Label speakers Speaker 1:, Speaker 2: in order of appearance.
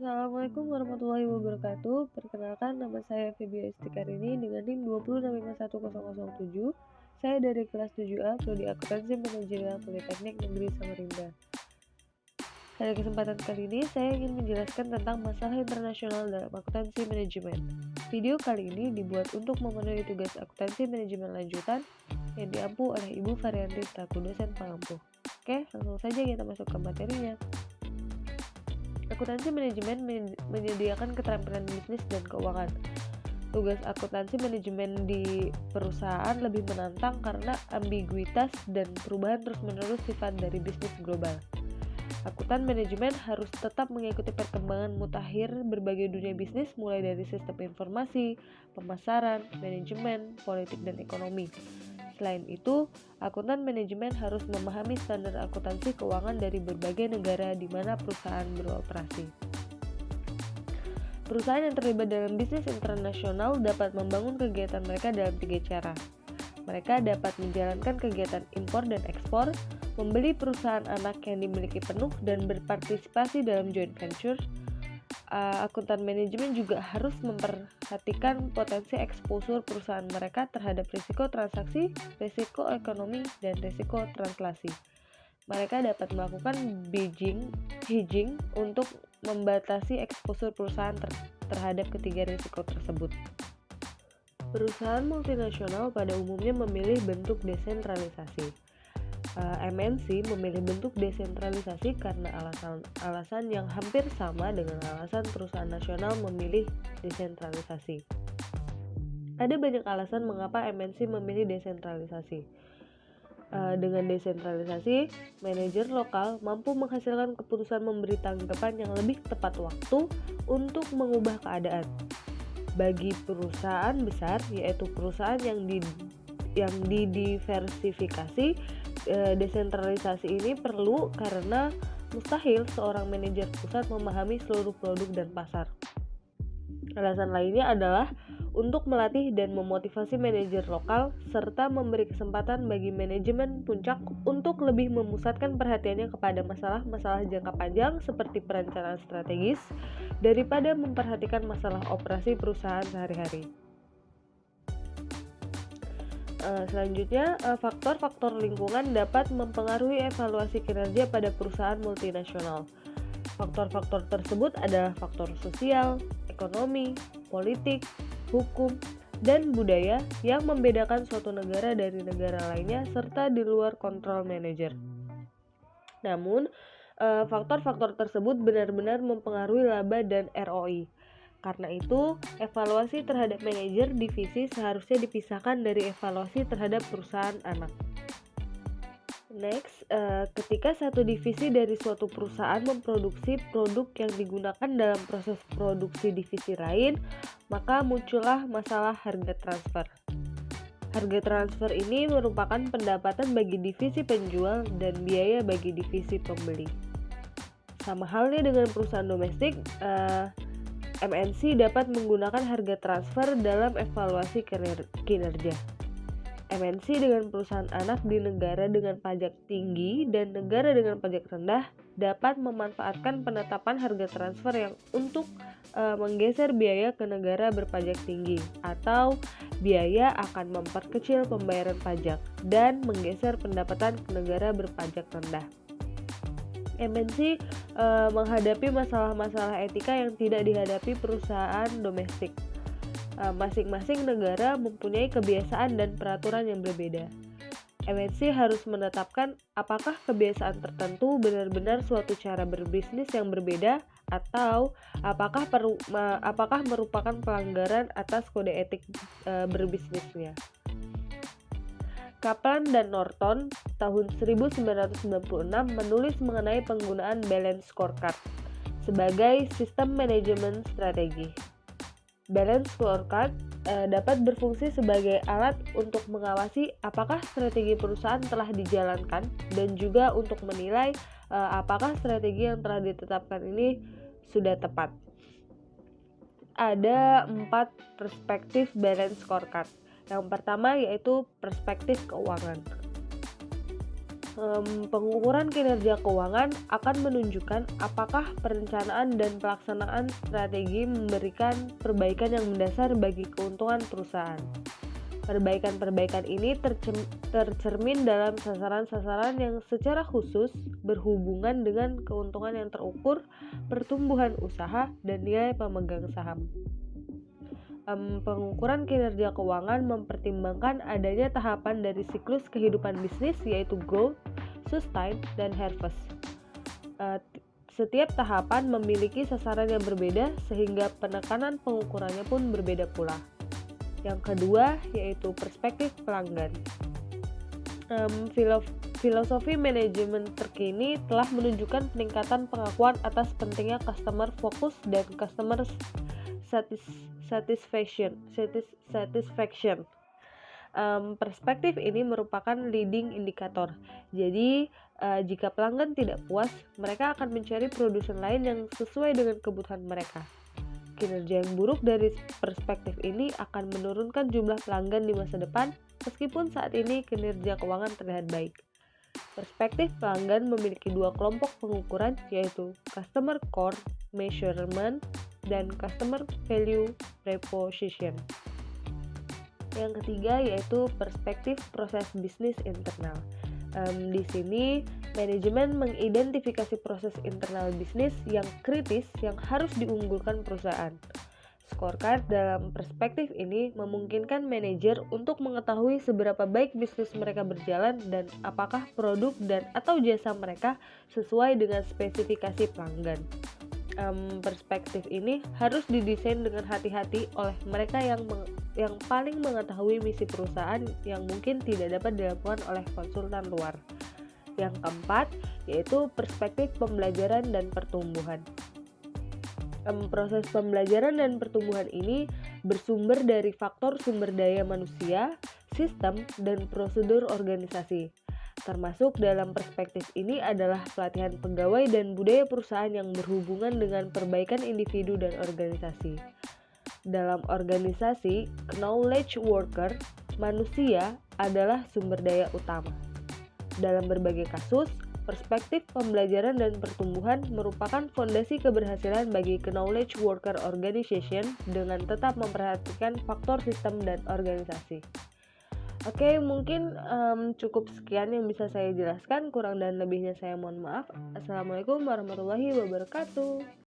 Speaker 1: Assalamualaikum warahmatullahi wabarakatuh. Perkenalkan, nama saya Febia Istikarini dengan NIM 2065107. Saya dari kelas 7A Prodi Akuntansi Manajerial Politeknik Negeri Samarinda. Pada kesempatan kali ini, saya ingin menjelaskan tentang masalah internasional dalam akuntansi manajemen. Video kali ini dibuat untuk memenuhi tugas akuntansi manajemen lanjutan yang diampu oleh Ibu Varianti selaku dosen pengampu. Oke, langsung saja kita masuk ke materinya. Akuntansi manajemen menyediakan keterampilan bisnis dan keuangan. Tugas akuntansi manajemen di perusahaan lebih menantang karena ambiguitas dan perubahan terus-menerus sifat dari bisnis global. Akuntan manajemen harus tetap mengikuti perkembangan mutakhir berbagai dunia bisnis mulai dari sistem informasi, pemasaran, manajemen, politik, dan ekonomi. Selain itu, akuntan manajemen harus memahami standar akuntansi keuangan dari berbagai negara di mana perusahaan beroperasi. Perusahaan yang terlibat dalam bisnis internasional dapat membangun kegiatan mereka dalam 3 cara. Mereka dapat menjalankan kegiatan impor dan ekspor, membeli perusahaan anak yang dimiliki penuh, dan berpartisipasi dalam joint venture. Akuntan manajemen juga harus memperhatikan potensi eksposur perusahaan mereka terhadap risiko transaksi, risiko ekonomi, dan risiko translasi. Mereka dapat melakukan hedging untuk membatasi eksposur perusahaan terhadap ketiga risiko tersebut. Perusahaan multinasional pada umumnya memilih bentuk desentralisasi. MNC memilih bentuk desentralisasi karena alasan yang hampir sama dengan alasan perusahaan nasional memilih desentralisasi. Ada banyak alasan mengapa MNC memilih desentralisasi. Dengan desentralisasi, manajer lokal mampu menghasilkan keputusan memberi tanggapan yang lebih tepat waktu untuk mengubah keadaan. Bagi perusahaan besar, yaitu perusahaan yang didiversifikasi, desentralisasi ini perlu karena mustahil seorang manajer pusat memahami seluruh produk dan pasar. Alasan lainnya adalah untuk melatih dan memotivasi manajer lokal serta memberi kesempatan bagi manajemen puncak untuk lebih memusatkan perhatiannya kepada masalah-masalah jangka panjang seperti perencanaan strategis daripada memperhatikan masalah operasi perusahaan sehari-hari. Selanjutnya, faktor-faktor lingkungan dapat mempengaruhi evaluasi kinerja pada perusahaan multinasional. Faktor-faktor tersebut adalah faktor sosial, ekonomi, politik, hukum, dan budaya yang membedakan suatu negara dari negara lainnya serta di luar kontrol manajer. Namun, faktor-faktor tersebut benar-benar mempengaruhi laba dan ROI. Karena itu, evaluasi terhadap manajer divisi seharusnya dipisahkan dari evaluasi terhadap perusahaan anak. Next, ketika satu divisi dari suatu perusahaan memproduksi produk yang digunakan dalam proses produksi divisi lain, maka muncullah masalah harga transfer. Harga transfer ini merupakan pendapatan bagi divisi penjual dan biaya bagi divisi pembeli. Sama halnya dengan perusahaan domestik, MNC dapat menggunakan harga transfer dalam evaluasi kinerja. MNC dengan perusahaan anak di negara dengan pajak tinggi dan negara dengan pajak rendah dapat memanfaatkan penetapan harga transfer yang untuk menggeser biaya ke negara berpajak tinggi atau biaya akan memperkecil pembayaran pajak dan menggeser pendapatan ke negara berpajak rendah. MNC menghadapi masalah-masalah etika yang tidak dihadapi perusahaan domestik. Masing-masing negara mempunyai kebiasaan dan peraturan yang berbeda. MNC harus menetapkan apakah kebiasaan tertentu benar-benar suatu cara berbisnis yang berbeda atau apakah merupakan pelanggaran atas kode etik berbisnisnya. Kaplan dan Norton tahun 1996 menulis mengenai penggunaan balance scorecard sebagai sistem manajemen strategi. Balance scorecard dapat berfungsi sebagai alat untuk mengawasi apakah strategi perusahaan telah dijalankan dan juga untuk menilai apakah strategi yang telah ditetapkan ini sudah tepat. Ada 4 perspektif balance scorecard. Yang pertama yaitu perspektif keuangan. Pengukuran kinerja keuangan akan menunjukkan apakah perencanaan dan pelaksanaan strategi memberikan perbaikan yang mendasar bagi keuntungan perusahaan. Perbaikan-perbaikan ini tercermin dalam sasaran-sasaran yang secara khusus berhubungan dengan keuntungan yang terukur, pertumbuhan usaha, dan nilai pemegang saham. Pengukuran kinerja keuangan mempertimbangkan adanya tahapan dari siklus kehidupan bisnis yaitu growth, sustain, dan harvest. Setiap tahapan memiliki sasaran yang berbeda sehingga penekanan pengukurannya pun berbeda pula. Yang kedua yaitu perspektif pelanggan. Filosofi manajemen terkini telah menunjukkan peningkatan pengakuan atas pentingnya customer focus dan customer satisfaction. Perspektif ini merupakan leading indikator. Jadi, jika pelanggan tidak puas, mereka akan mencari produsen lain yang sesuai dengan kebutuhan mereka. Kinerja yang buruk dari perspektif ini akan menurunkan jumlah pelanggan di masa depan, meskipun saat ini kinerja keuangan terlihat baik. Perspektif pelanggan memiliki dua kelompok pengukuran, yaitu Customer Core Measurement dan Customer Value Proposition. Yang ketiga yaitu perspektif proses bisnis internal. Di sini manajemen mengidentifikasi proses internal bisnis yang kritis yang harus diunggulkan perusahaan. Scorecard dalam perspektif ini memungkinkan manajer untuk mengetahui seberapa baik bisnis mereka berjalan dan apakah produk dan atau jasa mereka sesuai dengan spesifikasi pelanggan. Perspektif ini harus didesain dengan hati-hati oleh mereka yang paling mengetahui misi perusahaan yang mungkin tidak dapat dilakukan oleh konsultan luar. Yang keempat yaitu perspektif pembelajaran dan pertumbuhan. Proses pembelajaran dan pertumbuhan ini bersumber dari faktor sumber daya manusia, sistem, dan prosedur organisasi. Termasuk dalam perspektif ini adalah pelatihan pegawai dan budaya perusahaan yang berhubungan dengan perbaikan individu dan organisasi. Dalam organisasi, knowledge worker, manusia adalah sumber daya utama. Dalam berbagai kasus, perspektif pembelajaran dan pertumbuhan merupakan fondasi keberhasilan bagi knowledge worker organization dengan tetap memperhatikan faktor sistem dan organisasi. Oke, mungkin cukup sekian yang bisa saya jelaskan. Kurang dan lebihnya saya mohon maaf. Assalamualaikum warahmatullahi wabarakatuh.